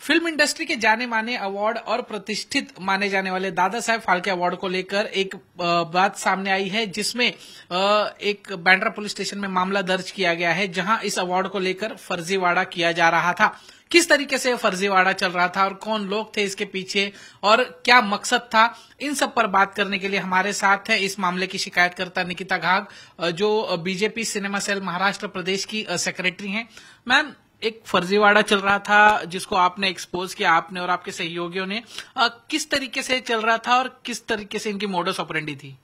Film industry के जाने माने अवार्ड और प्रतिष्ठित माने जाने वाले दादा साहेब फाल्के अवार्ड को लेकर एक बात सामने आई है, जिसमें एक बांद्रा पुलिस स्टेशन में मामला दर्ज किया गया है, जहां इस अवार्ड को लेकर फर्जीवाड़ा किया जा रहा था। किस तरीके से फर्जीवाड़ा चल रहा था और कौन लोग थे इसके पीछे और क्या मकसद था, इन सब पर बात करने के लिए हमारे साथ है इस मामले की शिकायतकर्ता निकिता घाग, जो बीजेपी सिनेमा सेल महाराष्ट्र प्रदेश की सेक्रेटरी हैं। मैम, एक फर्जीवाड़ा चल रहा था जिसको आपने एक्सपोज किया, आपने और आपके सहयोगियों ने। किस तरीके से चल रहा था और किस तरीके से इनकी मोडस ऑपरेंडी थी?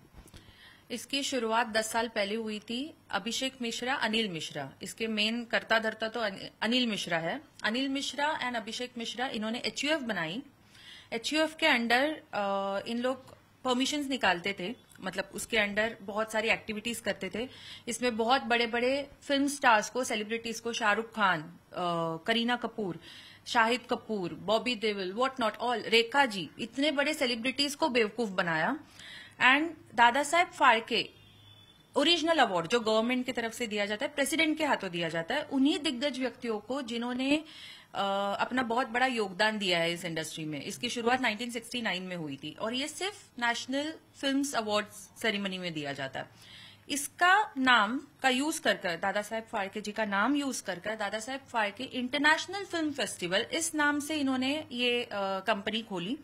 इसकी शुरुआत 10 साल पहले हुई थी। अभिषेक मिश्रा, अनिल मिश्रा, इसके मेन कर्ता धर्ता तो अनिल मिश्रा है। अनिल मिश्रा एंड अभिषेक मिश्रा, इन्होंने एचयूएफ बनाई। एचयूएफ के अंडर इन लोग परमिशंस निकालते थे, मतलब उसके अंडर बहुत सारी एक्टिविटीज करते थे। इसमें बहुत बड़े बड़े फिल्म स्टार्स को, सेलिब्रिटीज को, Shahrukh Khan, Kareena Kapoor, Shahid Kapoor, Bobby Deol, what not all, Rekha ji, इतने बड़े सेलिब्रिटीज को बेवकूफ बनाया। And Dada Saheb Phalke original award जो गवर्नमेंट की तरफ से दिया जाता है, प्रेसिडेंट के हाथों दिया जाता है, उन्हीं दिग्गज व्यक्तियों को जिन्होंने अपना बहुत बड़ा योगदान दिया है इस इंडस्ट्री में। इसकी शुरुआत 1969 में हुई थी और ये सिर्फ नेशनल फिल्म्स अवार्ड सेरेमनी में दिया जाता है। इसका नाम का यूज कर दादा साहेब फाल्के जी का नाम यूज कर दादा Saheb Phalke international film festival, इस नाम से इन्होंने ये कंपनी खोली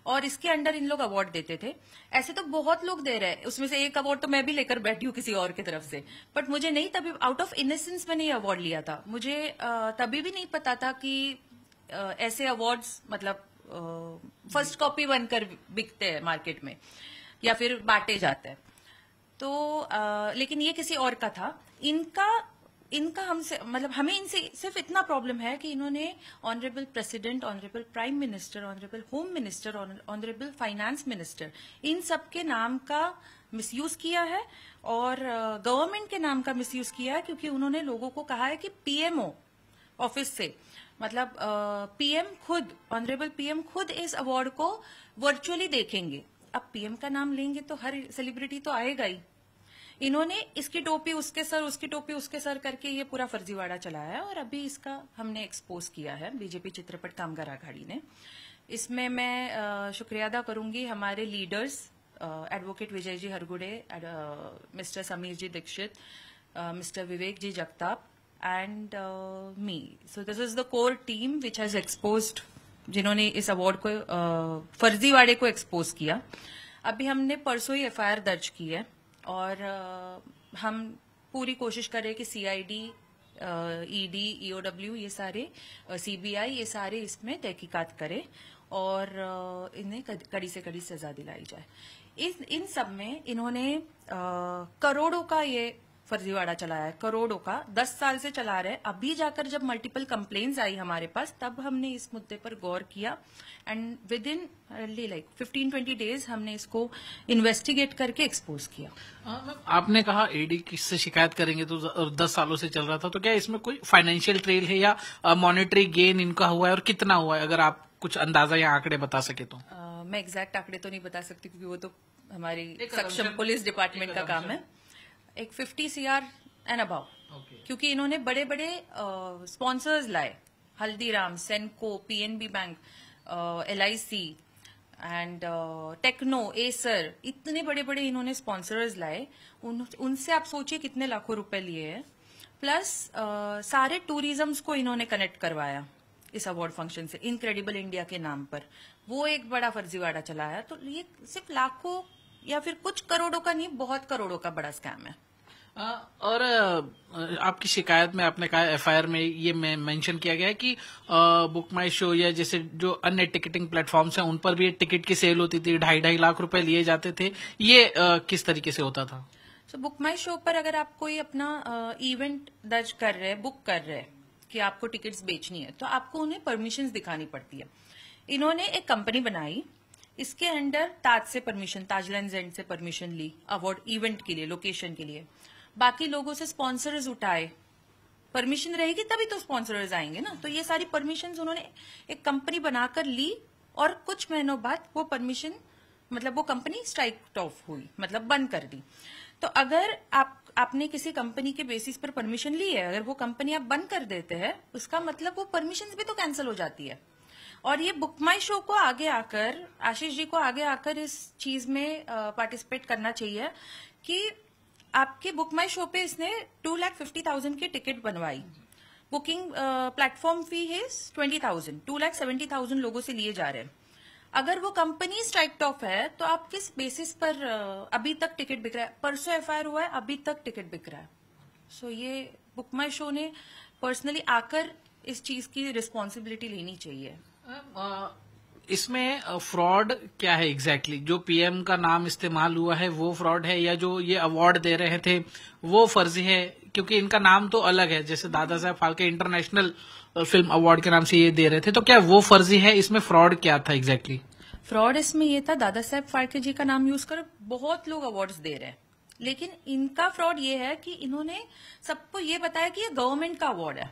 और इसके अंडर इन लोग अवार्ड देते थे। ऐसे तो बहुत लोग दे रहे हैं, उसमें से एक अवार्ड तो मैं भी लेकर बैठी हूँ किसी और की तरफ से, बट मुझे नहीं, तभी आउट ऑफ इनोसेंस मैंने ये अवार्ड लिया था। मुझे तभी भी नहीं पता था कि ऐसे अवार्ड्स मतलब फर्स्ट कॉपी बनकर बिकते हैं मार्केट में या फिर बांटे जाते हैं। तो लेकिन ये किसी और का था। इनका हमसे मतलब हमें इनसे सिर्फ इतना प्रॉब्लम है कि इन्होंने honourable president, honourable prime minister, honourable home minister, honourable finance minister, इन सब के नाम का मिसयूज किया है और गवर्नमेंट के नाम का मिसयूज किया है, क्योंकि उन्होंने लोगों को कहा है कि पीएमओ ऑफिस से, मतलब पीएम खुद, ऑनरेबल पीएम खुद इस अवार्ड को वर्चुअली देखेंगे। अब पीएम का नाम लेंगे तो हर सेलिब्रिटी तो आएगा ही। इन्होंने इसकी टोपी उसके सर, उसकी टोपी उसके सर करके ये पूरा फर्जीवाड़ा चलाया है और अभी इसका हमने एक्सपोज किया है बीजेपी चित्रपट कामगार आघाड़ी ने। इसमें मैं शुक्रिया अदा करूंगी हमारे leaders, advocate Vijay ji Hargude, mister Sameer ji Dikshit, mister Vivek ji Jagtap and me. So this is the core team which has exposed, जिन्होंने इस अवार्ड को फर्जीवाड़े को एक्सपोज किया। अभी हमने परसों ही एफआईआर दर्ज की है और हम पूरी कोशिश करें कि सीआईडी, ईडी, ईओडब्ल्यू, ये सारे, सीबीआई, ये सारे इसमें तहकीकात करें और इन्हें कड़ी से कड़ी सजा दिलाई जाए। इन सब में इन्होंने करोड़ों का ये फर्जीवाड़ा चलाया है, करोड़ों का, 10 साल से चला रहे हैं। अभी जाकर जब मल्टीपल कंप्लेन्स आई हमारे पास, तब हमने इस मुद्दे पर गौर किया and with in like 15-20 days हमने इसको इन्वेस्टिगेट करके एक्सपोज किया। आपने कहा ईडी किससे शिकायत करेंगे, तो 10 सालों से चल रहा था, तो क्या इसमें कोई फाइनेंशियल ट्रेल है या मॉनेटरी गेन इनका हुआ है और कितना हुआ है? अगर आप कुछ अंदाजा या आंकड़े बता सके तो। मैं एग्जैक्ट आंकड़े तो नहीं बता सकती क्योंकि वो तो हमारी सक्षम पुलिस डिपार्टमेंट का काम है। एक 50 CR एंड अबाउ, क्योंकि इन्होंने बड़े बड़े स्पॉन्सर्स लाए, Haldiram, Senco, PNB bank, LIC and Tecno, Acer, इतने बड़े बड़े इन्होंने स्पॉन्सर्स लाए। उनसे आप सोचिए कितने लाखों रुपए लिए हैं। प्लस सारे टूरिज्म्स को इन्होंने कनेक्ट करवाया इस अवार्ड फंक्शन से, इनक्रेडिबल इंडिया के नाम पर। वो एक बड़ा फर्जीवाड़ा चलाया। तो ये सिर्फ लाखों या फिर कुछ करोड़ों का नहीं, बहुत करोड़ों का बड़ा स्कैम है। और आपकी शिकायत में आपने कहा, एफआईआर में ये मेंशन किया गया है कि बुक माई शो या जैसे जो अन्य टिकटिंग प्लेटफॉर्म्स हैं उन पर भी टिकट की सेल होती थी, 2.5 लाख रुपए लिए जाते थे। ये किस तरीके से होता था? बुक माई शो पर अगर आप कोई अपना इवेंट दर्ज कर रहे हैं, बुक कर रहे हैं कि आपको टिकट्स बेचनी है, तो आपको उन्हें परमिशंस दिखानी पड़ती है। इन्होंने एक कंपनी बनाई, इसके अंडर ताज से परमिशन, ताजलैंड एंड से परमिशन ली अवार्ड इवेंट के लिए, लोकेशन के लिए। बाकी लोगों से स्पॉन्सर्स उठाए, परमिशन रहेगी तभी तो स्पॉन्सर्स आएंगे ना। तो ये सारी परमिशंस उन्होंने एक कंपनी बनाकर ली और कुछ महीनों बाद वो परमिशन, मतलब वो कंपनी स्ट्राइक ऑफ हुई, मतलब बंद कर दी। तो अगर आपने किसी कंपनी के बेसिस पर परमिशन ली है, अगर वो कंपनी आप बंद कर देते हैं, उसका मतलब वो परमिशन भी तो कैंसिल हो जाती है। और ये बुक माई शो को आगे आकर, आशीष जी को आगे आकर इस चीज में पार्टिसिपेट करना चाहिए कि आपके बुक माई शो पे इसने 2,50,000 की टिकट बनवाई, बुकिंग प्लेटफॉर्म फी है 20,000, 2,70,000 लोगों से लिए जा रहे हैं। अगर वो कंपनी स्ट्राइक्ड ऑफ है तो आप किस बेसिस पर अभी तक टिकट बिक रहा है? परसों एफआईआर हुआ है, अभी तक टिकट बिक रहा है। सो ये बुक माई शो ने पर्सनली आकर इस चीज की रिस्पॉन्सिबिलिटी लेनी चाहिए। इसमें फ्रॉड क्या है एग्जैक्टली? जो पीएम का नाम इस्तेमाल हुआ है वो फ्रॉड है, या जो ये अवार्ड दे रहे थे वो फर्जी है? क्योंकि इनका नाम तो अलग है, जैसे Dada Saheb Phalke international film award के नाम से ये दे रहे थे, तो क्या वो फर्जी है? इसमें फ्रॉड क्या था एग्जैक्टली? फ्रॉड इसमें ये था, दादा साहब फाल्के जी का नाम यूज कर बहुत लोग अवार्ड्स दे रहे हैं, लेकिन इनका फ्रॉड ये है कि इन्होंने सबको ये बताया कि ये गवर्नमेंट का अवार्ड है।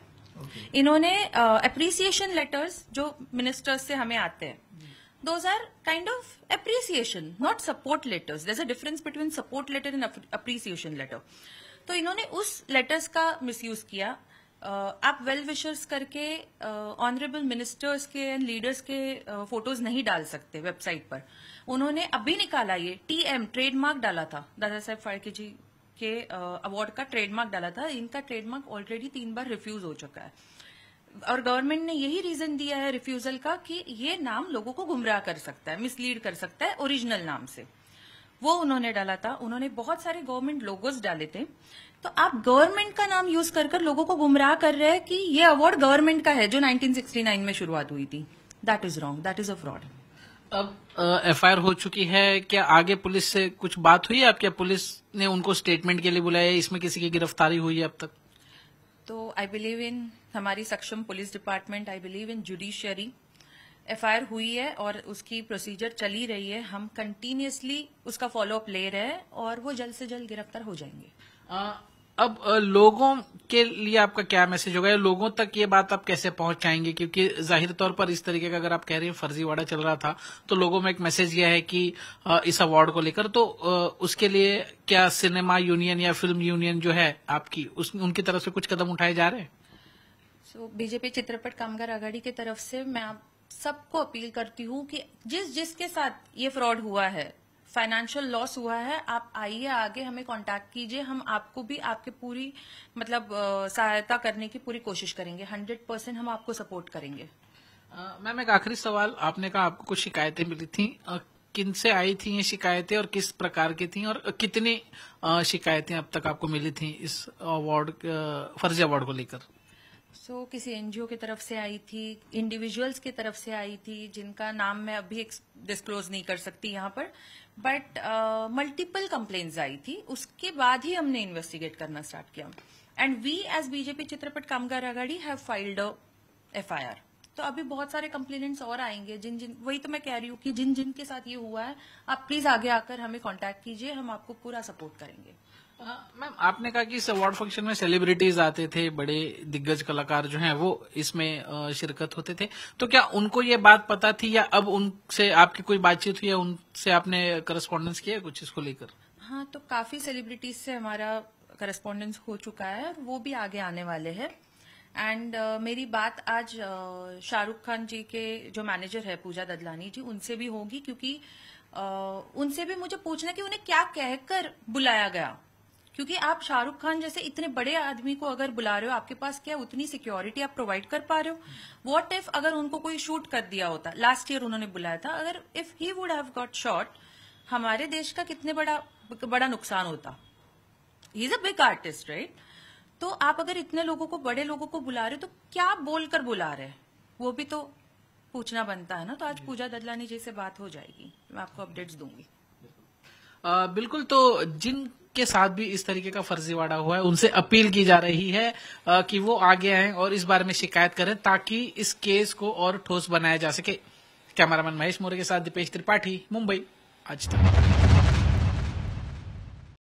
इन्होंने अप्रिसिएशन लेटर्स जो मिनिस्टर्स से हमें आते हैं, those are kind of appreciation, not support letters. There is a difference between support letter and appreciation letter. तो इन्होंने उस लेटर्स का मिसयूज किया। आप वेल विशर्स करके ऑनरेबल मिनिस्टर्स के एंड लीडर्स के फोटोज नहीं डाल सकते वेबसाइट पर। उन्होंने अभी निकाला ये टीएम ट्रेडमार्क डाला था, दादा साहब फाल्के जी के अवार्ड का ट्रेडमार्क डाला था। इनका ट्रेडमार्क ऑलरेडी 3 बार रिफ्यूज हो चुका है और गवर्नमेंट ने यही रीजन दिया है रिफ्यूजल का कि ये नाम लोगों को गुमराह कर सकता है, मिसलीड कर सकता है ओरिजिनल नाम से। वो उन्होंने डाला था। उन्होंने बहुत सारे गवर्नमेंट लोगोज डाले थे। तो आप गवर्नमेंट का नाम यूज कर लोगों को गुमराह कर रहे हैं कि ये अवार्ड गवर्नमेंट का है जो 1969 में शुरुआत हुई थी। That is wrong, that is a fraud. अब एफआईआर हो चुकी है, क्या आगे पुलिस से कुछ बात हुई है? अब क्या पुलिस ने उनको स्टेटमेंट के लिए बुलाया है? इसमें किसी की गिरफ्तारी हुई है अब तक? तो आई बिलीव इन हमारी सक्षम police department, I believe in judiciary. FIR हुई है और उसकी प्रोसीजर चली रही है। हम कंटिन्यूअसली उसका फॉलोअप ले रहे हैं और वो जल्द से जल्द गिरफ्तार हो जाएंगे। अब लोगों के लिए आपका क्या मैसेज होगा? लोगों तक ये बात आप कैसे पहुंचाएंगे? क्योंकि जाहिर तौर पर इस तरीके का अगर आप कह रहे हैं फर्जीवाड़ा चल रहा था, तो लोगों में एक मैसेज यह है कि इस अवार्ड को लेकर, तो उसके लिए क्या सिनेमा यूनियन या फिल्म यूनियन जो है आपकी, उनकी तरफ से कुछ कदम उठाए जा रहे हैं? बीजेपी चित्रपट कामगार आघाड़ी की तरफ से मैं आप सबको अपील करती हूँ कि जिसके साथ ये फ्रॉड हुआ है, फाइनेंशियल लॉस हुआ है, आप आइए आगे, हमें कांटेक्ट कीजिए। हम आपको भी आपके पूरी सहायता करने की पूरी कोशिश करेंगे। 100% हम आपको सपोर्ट करेंगे। मैम एक आखिरी सवाल, आपने कहा आपको कुछ शिकायतें मिली थी, किन से आई थी ये शिकायतें और किस प्रकार की थी, और कितनी शिकायतें अब तक आपको मिली थी इस अवार्ड, फर्जी अवार्ड को लेकर? किसी एनजीओ की तरफ से आई थी, इंडिविजुअल्स की तरफ से आई थी, जिनका नाम मैं अभी डिस्क्लोज नहीं कर सकती यहाँ पर, बट मल्टीपल कंप्लेन्ट्स आई थी। उसके बाद ही हमने इन्वेस्टिगेट करना स्टार्ट किया एंड वी एज बीजेपी चित्रपट कामगार आघाड़ी हैव फाइल्ड एफआईआर। तो अभी बहुत सारे कंप्लेनेंट्स और आएंगे, वही तो मैं कह रही हूँ कि जिन के साथ ये हुआ है, आप प्लीज आगे आकर हमें कांटेक्ट कीजिए, हम आपको पूरा सपोर्ट करेंगे। मैम आपने कहा कि इस अवार्ड फंक्शन में सेलिब्रिटीज आते थे, बड़े दिग्गज कलाकार जो हैं वो इसमें शिरकत होते थे, तो क्या उनको ये बात पता थी या अब उनसे आपकी कोई बातचीत हुई है, उनसे आपने करस्पॉन्डेंस किया कुछ इसको लेकर? हाँ, तो काफी सेलिब्रिटीज से हमारा करस्पॉन्डेंस हो चुका है, वो भी आगे आने वाले हैं। एंड मेरी बात आज शाहरुख खान जी के जो मैनेजर है पूजा ददलानी जी, उनसे भी होगी, क्योंकि उनसे भी मुझे पूछना कि उन्हें क्या कहकर बुलाया गया, क्योंकि आप शाहरुख खान जैसे इतने बड़े आदमी को अगर बुला रहे हो, आपके पास क्या उतनी सिक्योरिटी आप प्रोवाइड कर पा रहे हो? व्हाट इफ अगर उनको कोई शूट कर दिया होता, लास्ट ईयर उन्होंने बुलाया था, अगर if he would have got shot, हमारे देश का कितने बड़ा नुकसान होता। He is a big artist, right? तो आप अगर इतने लोगों को, बड़े लोगों को बुला रहे हो, तो क्या बोलकर बुला रहे हैं, वो भी तो पूछना बनता है ना। तो आज पूजा ददलानी जी से बात हो जाएगी, मैं आपको अपडेट्स दूंगी। बिल्कुल। तो जिनके साथ भी इस तरीके का फर्जीवाड़ा हुआ है, उनसे अपील की जा रही है कि वो आगे आएं और इस बारे में शिकायत करें, ताकि इस केस को और ठोस बनाया जा सके। कैमरामैन महेश मोरे के साथ दीपेश त्रिपाठी, मुंबई, आज तक।